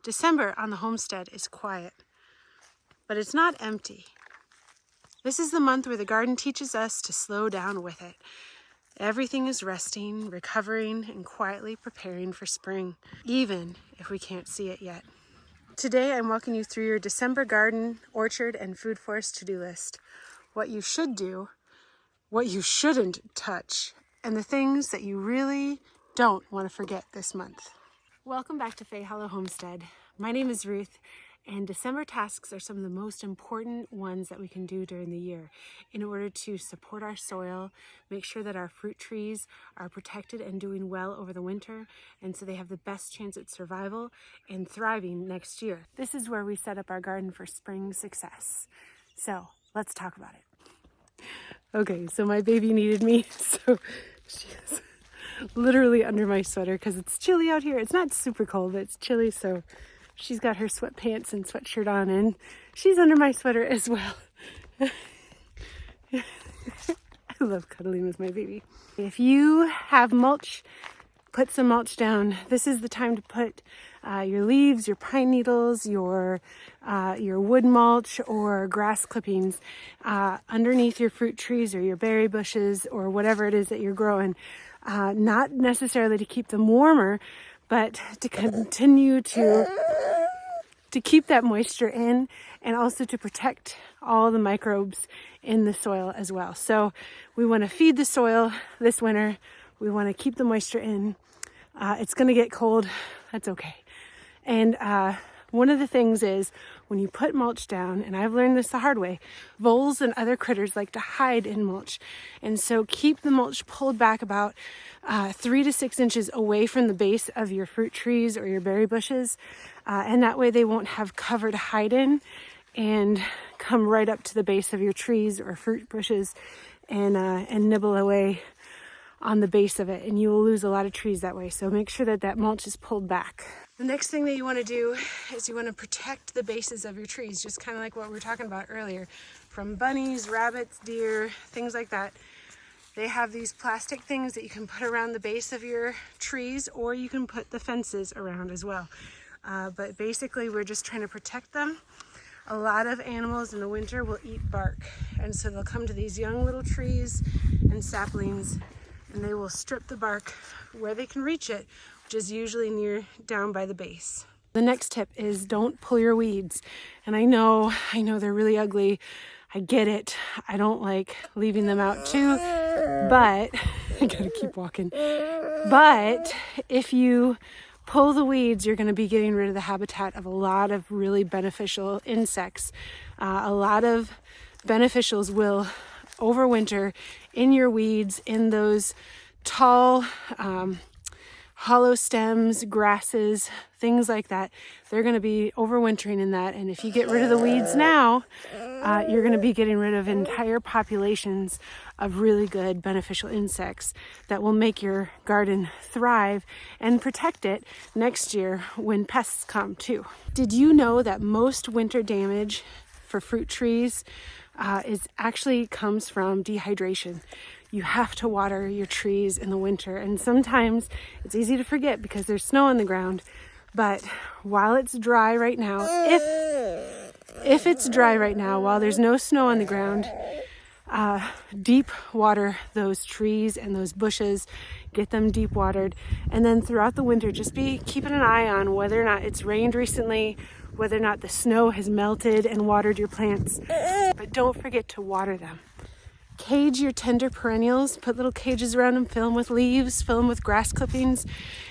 December on the homestead is quiet, but it's not empty. This is the month where the garden teaches us to slow down with it. Everything is resting, recovering, and quietly preparing for spring, even if we can't see it yet. Today, I'm walking you through your December garden, orchard, and food forest to-do list. What you should do, what you shouldn't touch, and the things that you really don't want to forget this month. Welcome back to Fay Hollow Homestead. My name is Ruth, and December tasks are some of the most important ones that we can do during the year in order to support our soil, make sure that our fruit trees are protected and doing well over the winter, and so they have the best chance at survival and thriving next year. This is where we set up our garden for spring success. So let's talk about it. Okay, so my baby needed me, so she is literally under my sweater because it's chilly out here. It's not super cold, but it's chilly, so she's got her sweatpants and sweatshirt on, and she's under my sweater as well. I love cuddling with my baby. If you have mulch, put some mulch down. This is the time to put your leaves, your pine needles, your wood mulch or grass clippings underneath your fruit trees or your berry bushes or whatever it is that you're growing. Not necessarily to keep them warmer, but to continue to keep that moisture in, and also to protect all the microbes in the soil as well. So we want to feed the soil this winter. We want to keep the moisture in. It's going to get cold. That's okay. And one of the things is when you put mulch down, and I've learned this the hard way, voles and other critters like to hide in mulch. And so keep the mulch pulled back about 3 to 6 inches away from the base of your fruit trees or your berry bushes. And that way they won't have cover to hide in and come right up to the base of your trees or fruit bushes and nibble away on the base of it. And you will lose a lot of trees that way. So make sure that that mulch is pulled back. The next thing that you want to do is you want to protect the bases of your trees, just kind of like what we were talking about earlier, from bunnies, rabbits, deer, things like that. They have these plastic things that you can put around the base of your trees, or you can put the fences around as well. But basically, we're just trying to protect them. A lot of animals in the winter will eat bark, and so they'll come to these young little trees and saplings, and they will strip the bark where they can reach it, which is usually down by the base. The next tip is don't pull your weeds. And I know they're really ugly. I get it. I don't like leaving them out too, but I gotta keep walking. But if you pull the weeds, you're gonna be getting rid of the habitat of a lot of really beneficial insects. A lot of beneficials will overwinter in your weeds, in those tall, hollow stems, grasses, things like that. They're going to be overwintering in that. And if you get rid of the weeds now, you're going to be getting rid of entire populations of really good beneficial insects that will make your garden thrive and protect it next year when pests come too. Did you know that most winter damage for fruit trees comes from dehydration? You have to water your trees in the winter, and sometimes it's easy to forget because there's snow on the ground. But while it's dry right now, if it's dry right now, while there's no snow on the ground, deep water those trees and those bushes, get them deep watered, and then throughout the winter just be keeping an eye on whether or not it's rained recently, whether or not the snow has melted and watered your plants. But don't forget to water them. Cage your tender perennials, put little cages around them, fill them with leaves, fill them with grass clippings,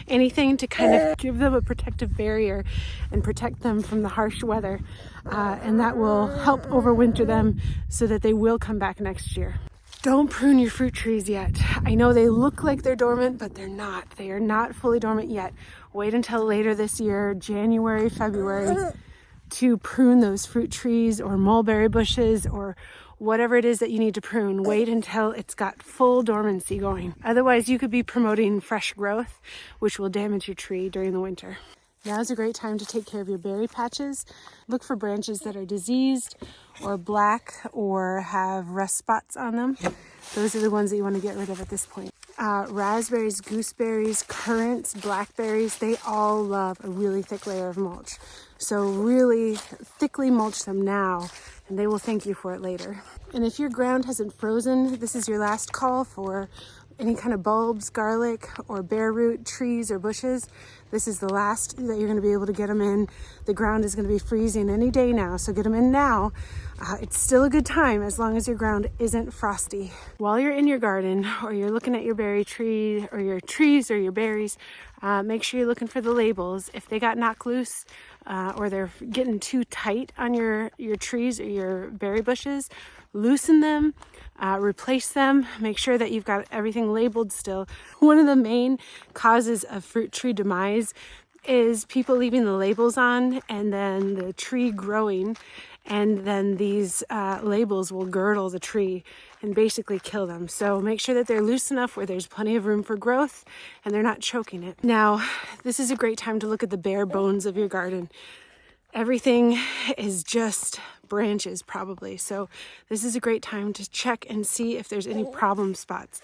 anything to kind of give them a protective barrier and protect them from the harsh weather. And that will help overwinter them so that they will come back next year. Don't prune your fruit trees yet. I know they look like they're dormant, but they're not. They are not fully dormant yet. Wait until later this year, January, February, to prune those fruit trees or mulberry bushes or whatever it is that you need to prune. Wait until it's got full dormancy going. Otherwise, you could be promoting fresh growth, which will damage your tree during the winter. Now is a great time to take care of your berry patches. Look for branches that are diseased or black or have rust spots on them. Those are the ones that you want to get rid of at this point. Raspberries, gooseberries, currants, blackberries, they all love a really thick layer of mulch. So really thickly mulch them now, and they will thank you for it later. And if your ground hasn't frozen, this is your last call for any kind of bulbs, garlic, or bare root trees or bushes. This is the last that you're going to be able to get them in. The ground is going to be freezing any day now, so get them in now. It's still a good time as long as your ground isn't frosty. While you're in your garden or you're looking at your berry tree or your trees or your berries, make sure you're looking for the labels. If they got knocked loose or they're getting too tight on your trees or your berry bushes, loosen them, replace them, make sure that you've got everything labeled still. One of the main causes of fruit tree demise is people leaving the labels on and then the tree growing, and then these labels will girdle the tree and basically kill them. So make sure that they're loose enough where there's plenty of room for growth and they're not choking it. Now, this is a great time to look at the bare bones of your garden. Everything is just branches probably. So this is a great time to check and see if there's any problem spots.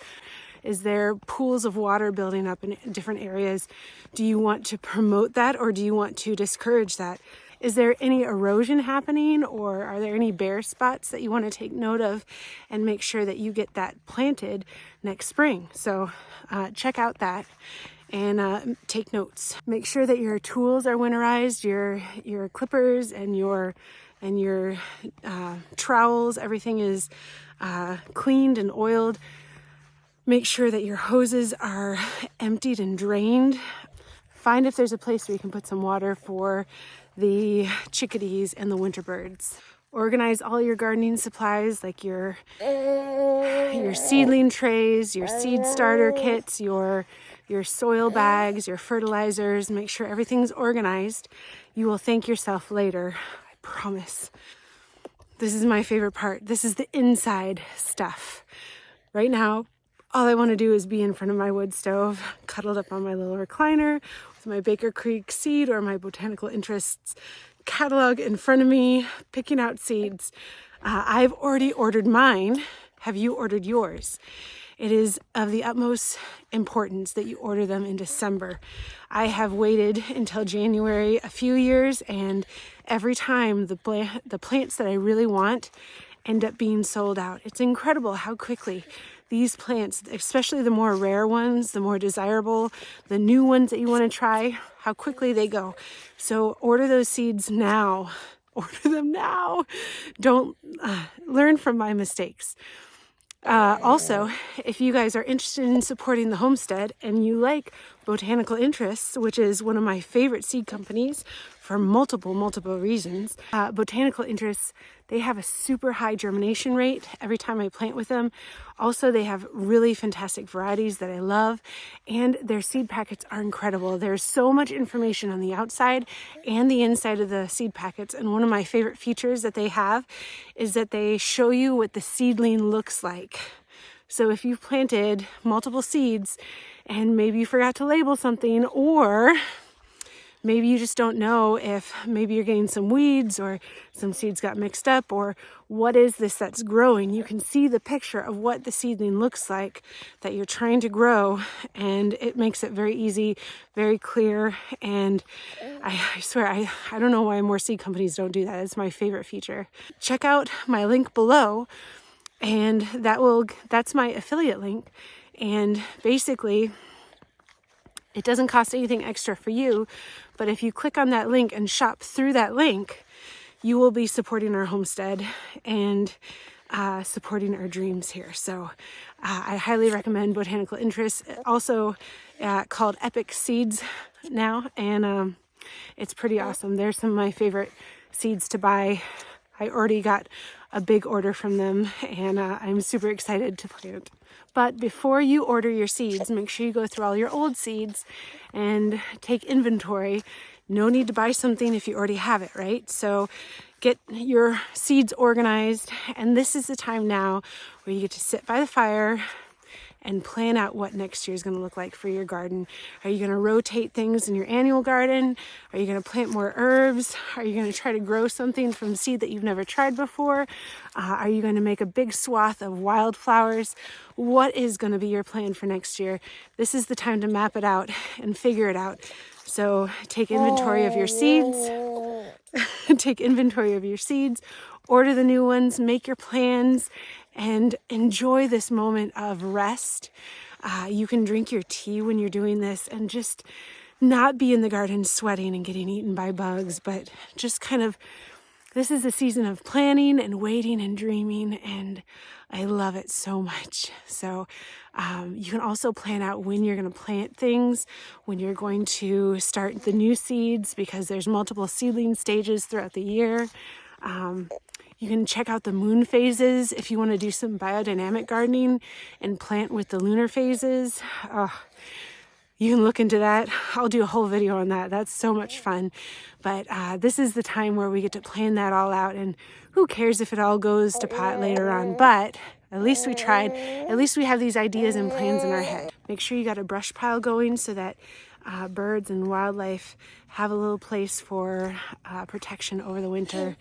Is there pools of water building up in different areas? Do you want to promote that or do you want to discourage that? Is there any erosion happening, or are there any bare spots that you want to take note of and make sure that you get that planted next spring? So check out that and take notes. Make sure that your tools are winterized, your clippers and your trowels, everything is cleaned and oiled. Make sure that your hoses are emptied and drained. Find if there's a place where you can put some water for the chickadees and the winter birds. Organize all your gardening supplies like your seedling trays, your seed starter kits, your soil bags, your fertilizers. Make sure everything's organized. You will thank yourself later, I promise. This is my favorite part. This is the inside stuff. Right now, all I want to do is be in front of my wood stove, cuddled up on my little recliner with my Baker Creek seed or my Botanical Interests catalog in front of me, picking out seeds. I've already ordered mine. Have you ordered yours? It is of the utmost importance that you order them in December. I have waited until January a few years, and every time the plants that I really want end up being sold out. It's incredible how quickly these plants, especially the more rare ones, the more desirable, the new ones that you want to try, how quickly they go. So order those seeds now. Order them now. Don't learn from my mistakes. Also, if you guys are interested in supporting the Homestead and you like Botanical Interests, which is one of my favorite seed companies for multiple reasons, Botanical Interests, they have a super high germination rate every time I plant with them. Also, they have really fantastic varieties that I love, and their seed packets are incredible. There's so much information on the outside and the inside of the seed packets, and one of my favorite features that they have is that they show you what the seedling looks like. So if you've planted multiple seeds and maybe you forgot to label something, or maybe you just don't know if maybe you're getting some weeds or some seeds got mixed up, or what is this that's growing, you can see the picture of what the seedling looks like that you're trying to grow, and it makes it very easy, very clear. And I swear, I don't know why more seed companies don't do that. It's my favorite feature. Check out my link below, and that's my affiliate link. And basically, it doesn't cost anything extra for you, but if you click on that link and shop through that link, you will be supporting our homestead and supporting our dreams here. So I highly recommend Botanical Interests, also called Epic Seeds now, and it's pretty awesome. They're some of my favorite seeds to buy. I already got a big order from them, and I'm super excited to plant. But before you order your seeds, make sure you go through all your old seeds and take inventory. No need to buy something if you already have it, right? So get your seeds organized, and this is the time now where you get to sit by the fire and plan out what next year is going to look like for your garden. Are you going to rotate things in your annual garden? Are you going to plant more herbs? Are you going to try to grow something from seed that you've never tried before? Are you going to make a big swath of wildflowers? What is going to be your plan for next year? This is the time to map it out and figure it out. So take inventory of your seeds. Take inventory of your seeds, order the new ones, make your plans, and enjoy this moment of rest. You can drink your tea when you're doing this and just not be in the garden sweating and getting eaten by bugs, but just kind of, this is a season of planning and waiting and dreaming, and I love it so much. So you can also plan out when you're going to plant things, when you're going to start the new seeds, because there's multiple seedling stages throughout the year. You can check out the moon phases if you want to do some biodynamic gardening and plant with the lunar phases. You can look into that. I'll do a whole video on that. That's so much fun. But this is the time where we get to plan that all out, and who cares if it all goes to pot later on, but at least we tried. At least we have these ideas and plans in our head. Make sure you got a brush pile going so that birds and wildlife have a little place for protection over the winter.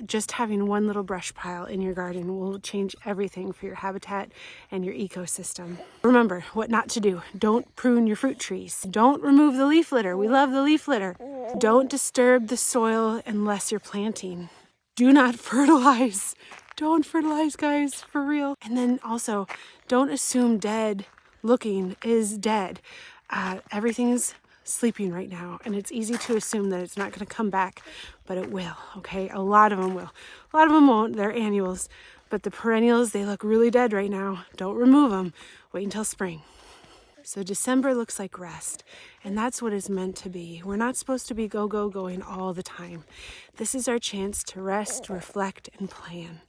Just having one little brush pile in your garden will change everything for your habitat and your ecosystem. Remember what not to do. Don't prune your fruit trees. Don't remove the leaf litter. We love the leaf litter. Don't disturb the soil unless you're planting. Do not fertilize. Don't fertilize, guys, for real. And then also, don't assume dead looking is dead. Everything's sleeping right now, and it's easy to assume that it's not going to come back, but it will, okay? A lot of them will. A lot of them won't. They're annuals, but the perennials, they look really dead right now. Don't remove them. Wait until spring. So December looks like rest, and that's what it's meant to be. We're not supposed to be going all the time. This is our chance to rest, reflect, and plan.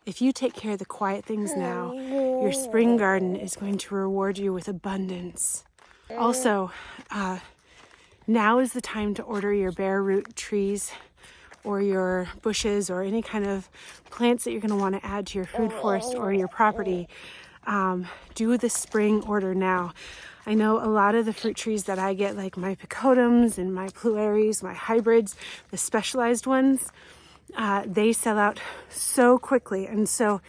If you take care of the quiet things now, your spring garden is going to reward you with abundance. Also, now is the time to order your bare root trees or your bushes or any kind of plants that you're going to want to add to your food forest or your property. Do the spring order now. I know a lot of the fruit trees that I get, like my picotums and my pluerries, my hybrids, the specialized ones, they sell out so quickly. And so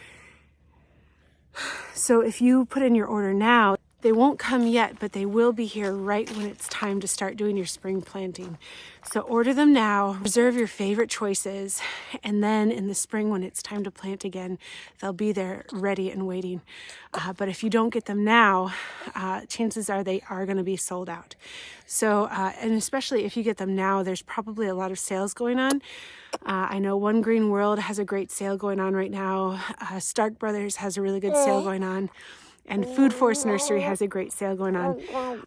if you put in your order now, they won't come yet, but they will be here right when it's time to start doing your spring planting. So order them now, reserve your favorite choices, and then in the spring when it's time to plant again, they'll be there ready and waiting. But if you don't get them now, chances are they are going to be sold out. So, and especially if you get them now, there's probably a lot of sales going on. I know One Green World has a great sale going on right now. Stark Brothers has a really good sale going on. And Food Forest Nursery has a great sale going on.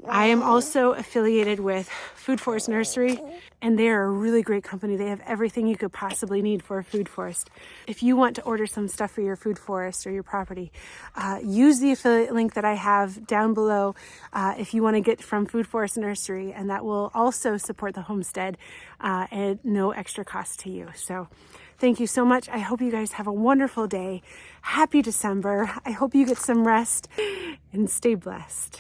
I am also affiliated with Food Forest Nursery, and they are a really great company. They have everything you could possibly need for a food forest. If you want to order some stuff for your food forest or your property, use the affiliate link that I have down below if you want to get from Food Forest Nursery, and that will also support the homestead at no extra cost to you. So thank you so much. I hope you guys have a wonderful day. Happy December. I hope you get some rest and stay blessed.